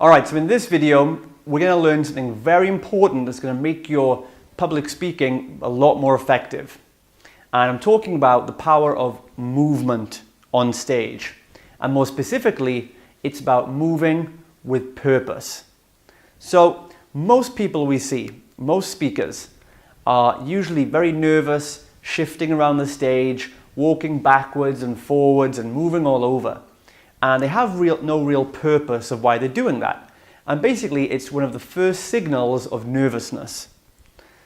Alright, so in this video, we're going to learn something very important that's going to make your public speaking a lot more effective. And I'm talking about the power of movement on stage. And more specifically, it's about moving with purpose. So most people we see, most speakers, are usually very nervous, shifting around the stage, walking backwards and forwards and moving all over. And they have no real purpose of why they're doing that. And basically, it's one of the first signals of nervousness.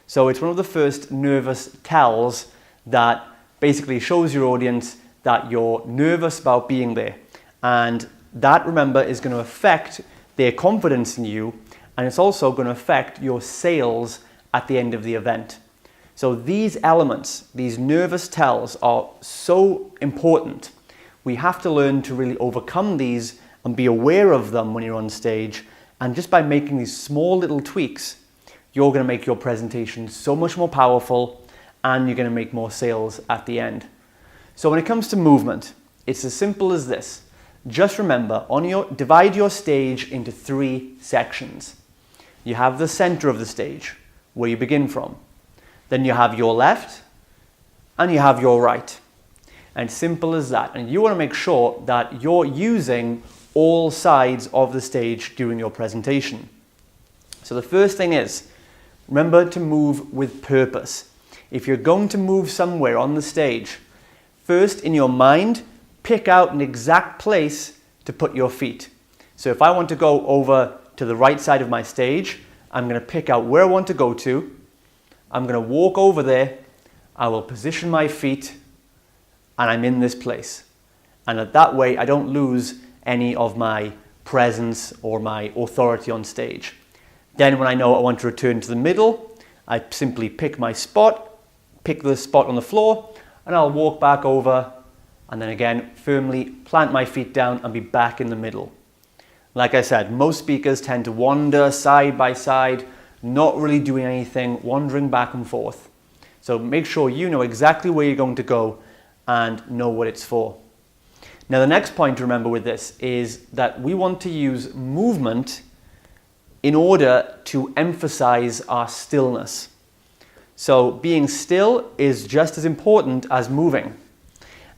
So it's one of the first nervous tells that basically shows your audience that you're nervous about being there. And that, remember, is going to affect their confidence in you, and it's also going to affect your sales at the end of the event. So these elements, these nervous tells, are so important. We have to learn to really overcome these and be aware of them when you're on stage. And just by making these small little tweaks, you're going to make your presentation so much more powerful, and you're going to make more sales at the end. So when it comes to movement, it's as simple as this. Just remember, divide your stage into 3 sections. You have the center of the stage, where you begin from. Then you have your left, and you have your right. And simple as that. And you want to make sure that you're using all sides of the stage during your presentation. So the first thing is, remember to move with purpose. If you're going to move somewhere on the stage, first in your mind, pick out an exact place to put your feet. So if I want to go over to the right side of my stage, I'm going to pick out where I want to go to. I'm going to walk over there. I will position my feet, and I'm in this place. And that way I don't lose any of my presence or my authority on stage. Then when I know I want to return to the middle, I simply pick my spot, pick the spot on the floor, and I'll walk back over, and then again firmly plant my feet down and be back in the middle. Like I said, most speakers tend to wander side by side, not really doing anything, wandering back and forth. So make sure you know exactly where you're going to go and know what it's for. Now the next point to remember with this is that we want to use movement in order to emphasize our stillness. So being still is just as important as moving.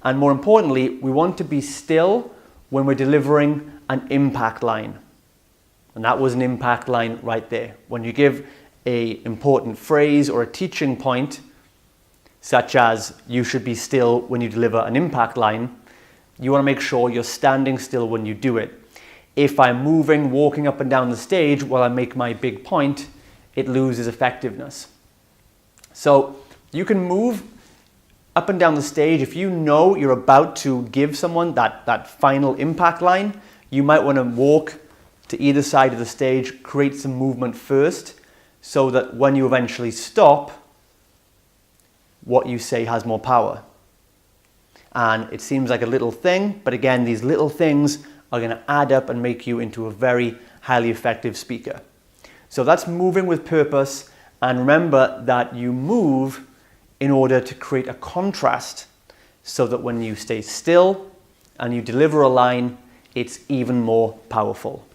And more importantly, we want to be still when we're delivering an impact line. And that was an impact line right there. When you give an important phrase or a teaching point, such as you should be still when you deliver an impact line, you want to make sure you're standing still when you do it. If I'm moving, walking up and down the stage while I make my big point, it loses effectiveness. So you can move up and down the stage. If you know you're about to give someone that final impact line, you might want to walk to either side of the stage, create some movement first, so that when you eventually stop, what you say has more power. And it seems like a little thing, but again, these little things are going to add up and make you into a very highly effective speaker. So that's moving with purpose. And remember that you move in order to create a contrast, so that when you stay still and you deliver a line, it's even more powerful.